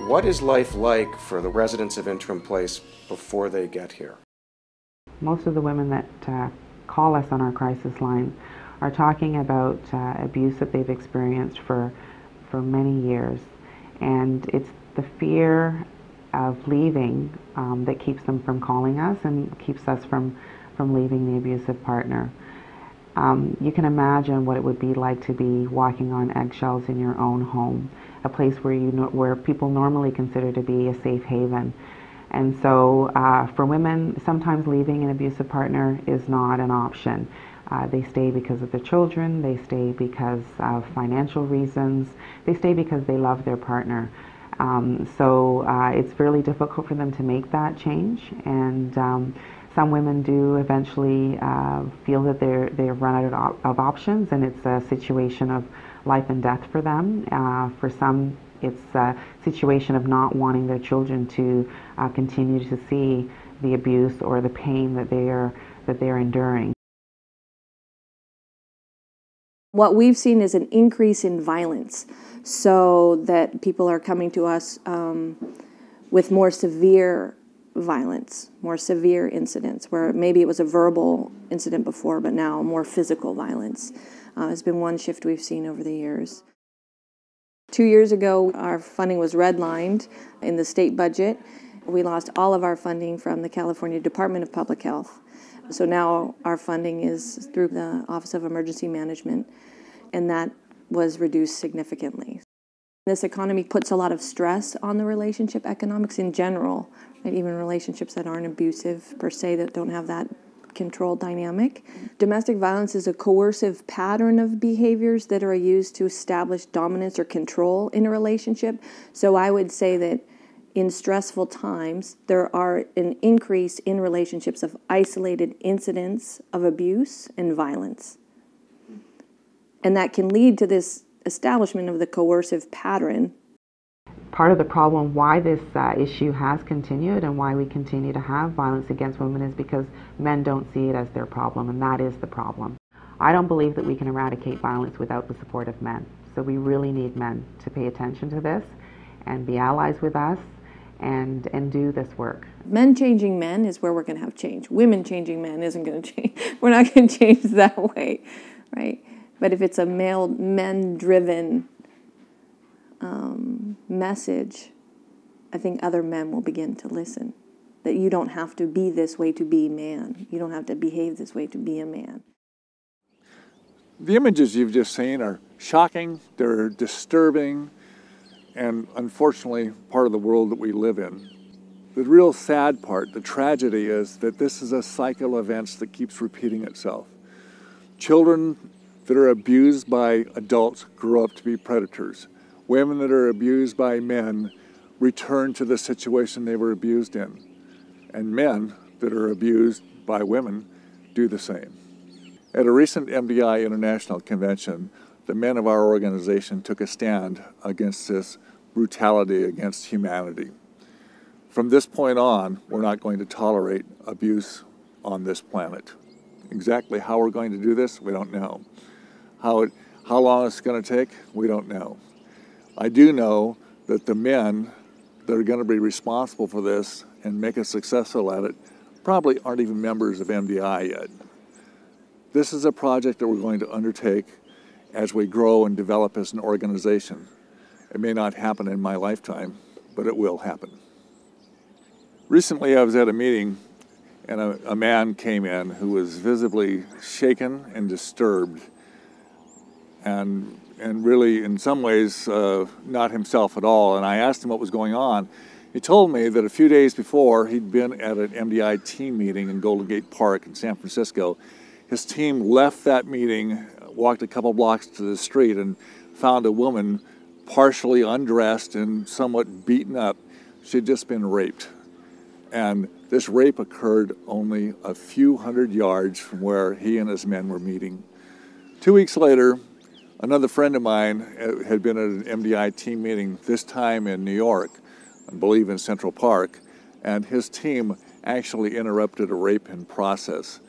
What is life like for the residents of Interim Place before they get here? Most of the women that call us on our crisis line are talking about abuse that they've experienced for many years. And it's the fear of leaving that keeps them from calling us and keeps us from leaving the abusive partner. You can imagine what it would be like to be walking on eggshells in your own home, a place where people normally consider to be a safe haven. And so for women, sometimes leaving an abusive partner is not an option. They stay because of their children, they stay because of financial reasons, they stay because they love their partner. So it's really difficult for them to make that change, and some women do eventually feel that they've run out of options, and it's a situation of life and death for them. For some, it's a situation of not wanting their children to continue to see the abuse or the pain that they're enduring. What we've seen is an increase in violence, so that people are coming to us with more severe violence, more severe incidents, where maybe it was a verbal incident before, but now more physical violence has been one shift we've seen over the years. 2 years ago, our funding was redlined in the state budget. We lost all of our funding from the California Department of Public Health. So now our funding is through the Office of Emergency Management, and that was reduced significantly. This economy puts a lot of stress on the relationship economics in general, right? Even relationships that aren't abusive per se, that don't have that control dynamic. Domestic violence is a coercive pattern of behaviors that are used to establish dominance or control in a relationship. So I would say that in stressful times, there are an increase in relationships of isolated incidents of abuse and violence. And that can lead to this establishment of the coercive pattern. Part of the problem why this issue has continued and why we continue to have violence against women is because men don't see it as their problem, and that is the problem. I don't believe that we can eradicate violence without the support of men. So we really need men to pay attention to this and be allies with us and do this work. Men changing men is where we're going to have change. Women changing men isn't going to change. We're not going to change that way, right? But if it's a male, men-driven message, I think other men will begin to listen. That you don't have to be this way to be man. You don't have to behave this way to be a man. The images you've just seen are shocking, they're disturbing, and unfortunately part of the world that we live in. The real sad part, the tragedy, is that this is a cycle of events that keeps repeating itself. Children that are abused by adults grow up to be predators. Women that are abused by men return to the situation they were abused in. And men that are abused by women do the same. At a recent MDI International Convention, the men of our organization took a stand against this brutality against humanity. From this point on, we're not going to tolerate abuse on this planet. Exactly how we're going to do this, we don't know. How long it's going to take, we don't know. I do know that the men that are going to be responsible for this and make us successful at it probably aren't even members of MDI yet. This is a project that we're going to undertake as we grow and develop as an organization. It may not happen in my lifetime, but it will happen. Recently I was at a meeting and a man came in who was visibly shaken and disturbed and really in some ways not himself at all. And I asked him what was going on. He told me that a few days before he'd been at an MDI team meeting in Golden Gate Park in San Francisco. His team left that meeting, walked a couple blocks to the street and found a woman partially undressed and somewhat beaten up. She'd just been raped. And this rape occurred only a few hundred yards from where he and his men were meeting. 2 weeks later, another friend of mine had been at an MDI team meeting, this time in New York, I believe in Central Park, and his team actually interrupted a rape in process.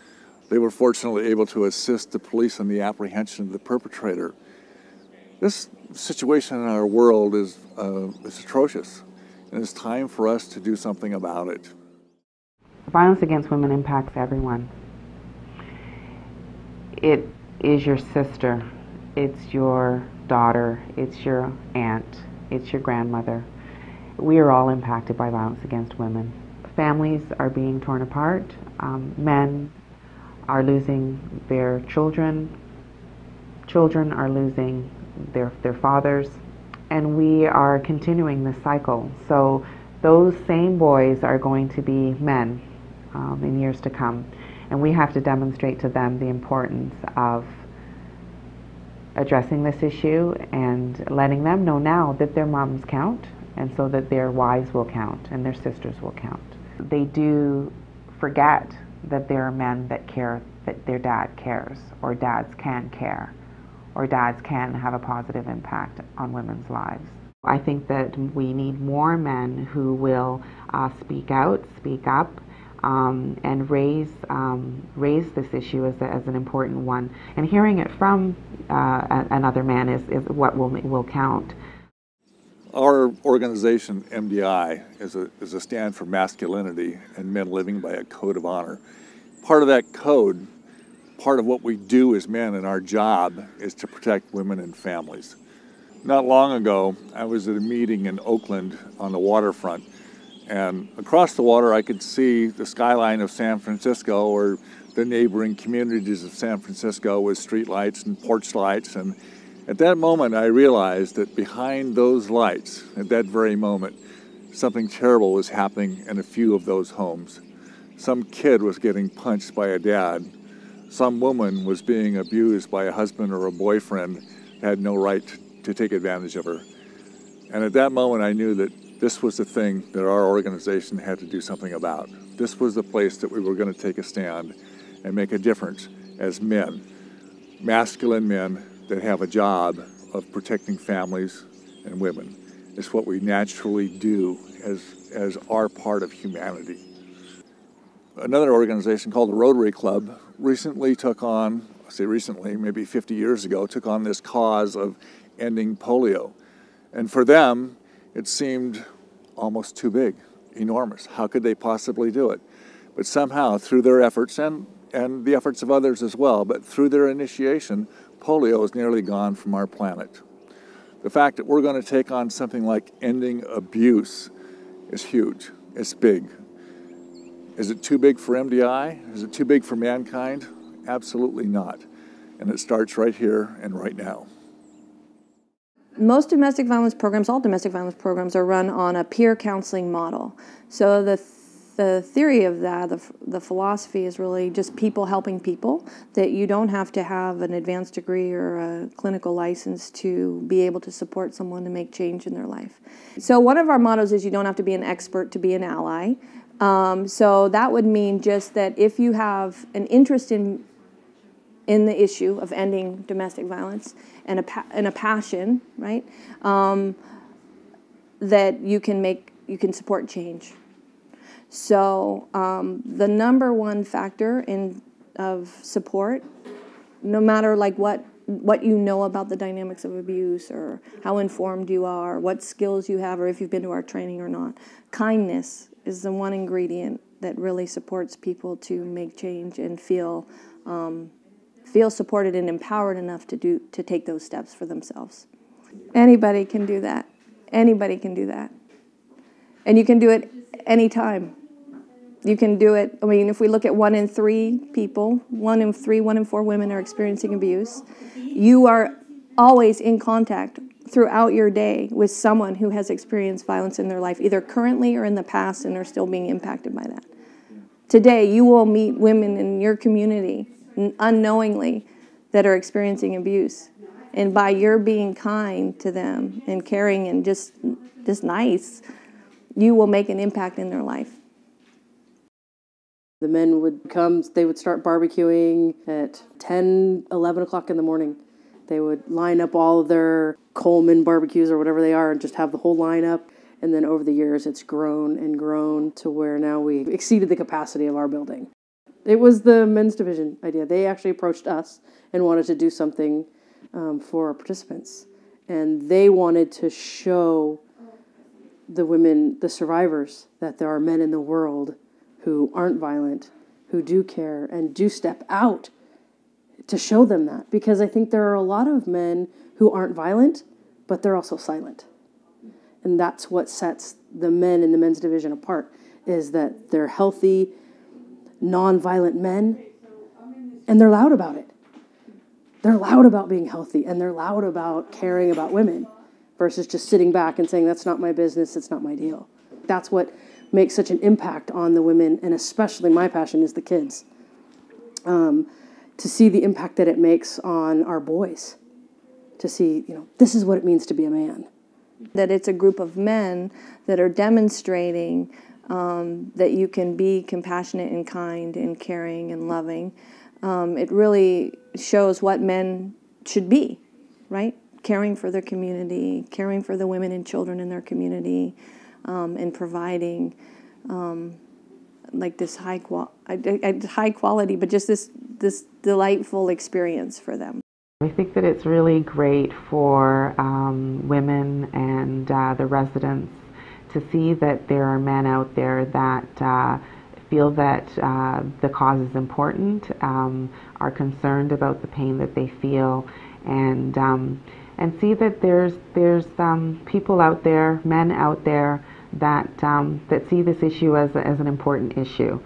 They were fortunately able to assist the police in the apprehension of the perpetrator. This situation in our world is atrocious. and it's time for us to do something about it. Violence against women impacts everyone. It is your sister, it's your daughter, it's your aunt, it's your grandmother. We are all impacted by violence against women. Families are being torn apart. Men are losing their children. Children are losing their fathers. And we are continuing this cycle. So those same boys are going to be men in years to come. And we have to demonstrate to them the importance of addressing this issue and letting them know now that their moms count, and so that their wives will count and their sisters will count. They do forget that there are men that care, that their dad cares, or dads can care, or dads can have a positive impact on women's lives. I think that we need more men who will speak out, speak up, and raise this issue as an important one. And hearing it from another man is what will count. Our organization, MDI, is a stand for masculinity and men living by a code of honor. Part of that code, part of what we do as men and our job is to protect women and families. Not long ago, I was at a meeting in Oakland on the waterfront, and across the water I could see the skyline of San Francisco or the neighboring communities of San Francisco with street lights and porch lights. And at that moment I realized that behind those lights, at that very moment, something terrible was happening in a few of those homes. Some kid was getting punched by a dad. Some woman was being abused by a husband or a boyfriend that had no right to take advantage of her. And at that moment I knew that this was the thing that our organization had to do something about. This was the place that we were going to take a stand and make a difference as men, masculine men that have a job of protecting families and women. It's what we naturally do as our part of humanity. Another organization called the Rotary Club recently took on, I say recently, maybe 50 years ago, took on this cause of ending polio. And for them, it seemed almost too big, enormous. How could they possibly do it? But somehow, through their efforts, and the efforts of others as well, but through their initiation, polio is nearly gone from our planet. The fact that we're going to take on something like ending abuse is huge. It's big. Is it too big for MDI? Is it too big for mankind? Absolutely not. And it starts right here and right now. Most domestic violence programs, all domestic violence programs, are run on a peer counseling model. So the theory of that, the philosophy is really just people helping people, that you don't have to have an advanced degree or a clinical license to be able to support someone to make change in their life. So one of our mottos is you don't have to be an expert to be an ally. So that would mean just that if you have an interest in the issue of ending domestic violence and a passion, right, that you can support change. So the number one factor of support, no matter like what you know about the dynamics of abuse or how informed you are, what skills you have, or if you've been to our training or not, kindness is the one ingredient that really supports people to make change and feel supported and empowered enough to take those steps for themselves. Anybody can do that. Anybody can do that. And you can do it anytime. You can do it, I mean, if we look at 1 in 3 people, 1 in 3, 1 in 4 women are experiencing abuse. You are always in contact throughout your day with someone who has experienced violence in their life, either currently or in the past, and are still being impacted by that. Today, you will meet women in your community unknowingly that are experiencing abuse. And by your being kind to them and caring and just nice, you will make an impact in their life. The men would come, they would start barbecuing at 10, 11 o'clock in the morning. They would line up all of their Coleman barbecues or whatever they are and just have the whole lineup. And then over the years, it's grown and grown to where now we exceeded the capacity of our building. It was the men's division idea. They actually approached us and wanted to do something for our participants. And they wanted to show the women, the survivors, that there are men in the world who aren't violent, who do care and do step out to show them that. Because I think there are a lot of men who aren't violent, but they're also silent. And that's what sets the men in the men's division apart, is that they're healthy, non-violent men, and they're loud about it. They're loud about being healthy, and they're loud about caring about women versus just sitting back and saying, that's not my business, it's not my deal. That's what makes such an impact on the women, and especially my passion is the kids. To see the impact that it makes on our boys. To see, this is what it means to be a man. That it's a group of men that are demonstrating that you can be compassionate and kind and caring and loving. It really shows what men should be, right? Caring for their community, caring for the women and children in their community, and providing like this high quality, but just this delightful experience for them. I think that it's really great for women and the residents to see that there are men out there that feel that the cause is important, are concerned about the pain that they feel, and see that there's people out there, men out there that see this issue as an important issue.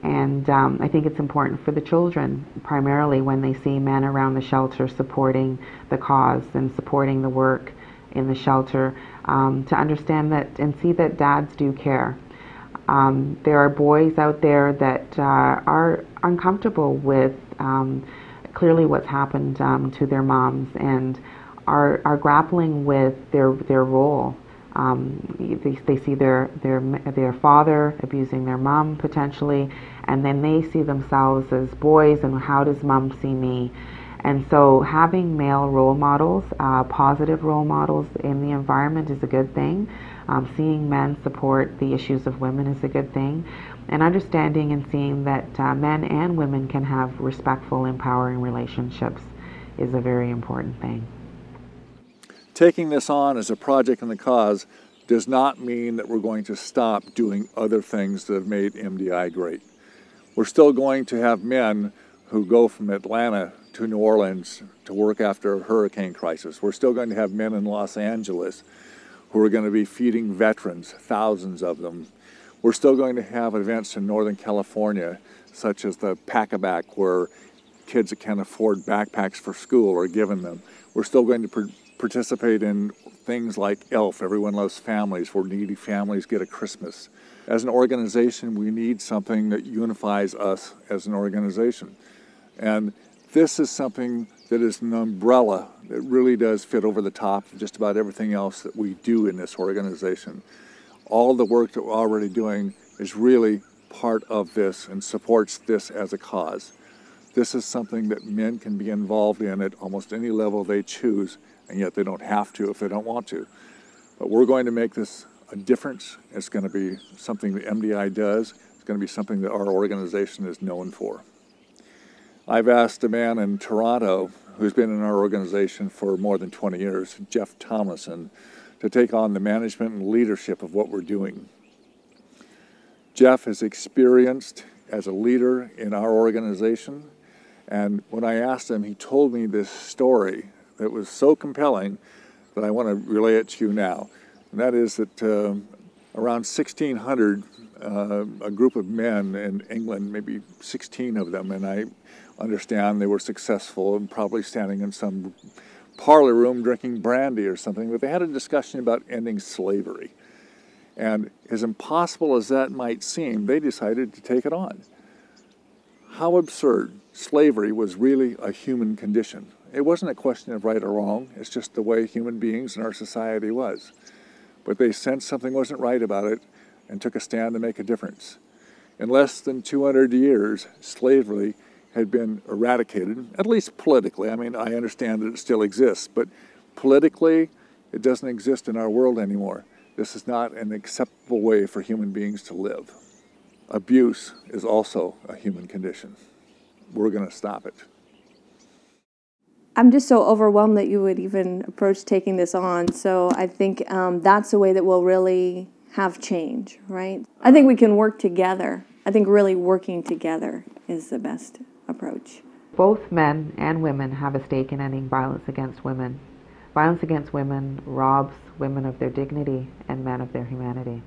And I think it's important for the children, primarily when they see men around the shelter supporting the cause and supporting the work in the shelter, to understand that and see that dads do care. There are boys out there that are uncomfortable with clearly what's happened to their moms and are grappling with their role. They see their father abusing their mom potentially, and then they see themselves as boys, and how does mom see me? And so having male role models, positive role models in the environment is a good thing. Seeing men support the issues of women is a good thing. And understanding and seeing that men and women can have respectful, empowering relationships is a very important thing. Taking this on as a project in the cause does not mean that we're going to stop doing other things that have made MDI great. We're still going to have men who go from Atlanta to New Orleans to work after a hurricane crisis. We're still going to have men in Los Angeles who are going to be feeding veterans, thousands of them. We're still going to have events in Northern California, such as the Pack-A-Back, where kids that can't afford backpacks for school are given them. We're still going to participate in things like ELF, Everyone Loves Families, where needy families get a Christmas. As an organization, we need something that unifies us as an organization. And this is something that is an umbrella that really does fit over the top of just about everything else that we do in this organization. All the work that we're already doing is really part of this and supports this as a cause. This is something that men can be involved in at almost any level they choose, and yet they don't have to if they don't want to. But we're going to make this a difference. It's going to be something that MDI does. It's going to be something that our organization is known for. I've asked a man in Toronto who's been in our organization for more than 20 years, Jeff Tomlinson, to take on the management and leadership of what we're doing. Jeff is experienced as a leader in our organization, and when I asked him, he told me this story that was so compelling that I want to relay it to you now. And that is that around 1600, a group of men in England, maybe 16 of them, and I understand they were successful and probably standing in some parlor room drinking brandy or something, but they had a discussion about ending slavery. And as impossible as that might seem, they decided to take it on. How absurd. Slavery was really a human condition. It wasn't a question of right or wrong. It's just the way human beings in our society was. But they sensed something wasn't right about it and took a stand to make a difference. In less than 200 years, slavery had been eradicated, at least politically. I mean, I understand that it still exists, but politically, it doesn't exist in our world anymore. This is not an acceptable way for human beings to live. Abuse is also a human condition. We're going to stop it. I'm just so overwhelmed that you would even approach taking this on. So I think that's the way that we'll really have change, right? I think we can work together. I think really working together is the best approach. Both men and women have a stake in ending violence against women. Violence against women robs women of their dignity and men of their humanity.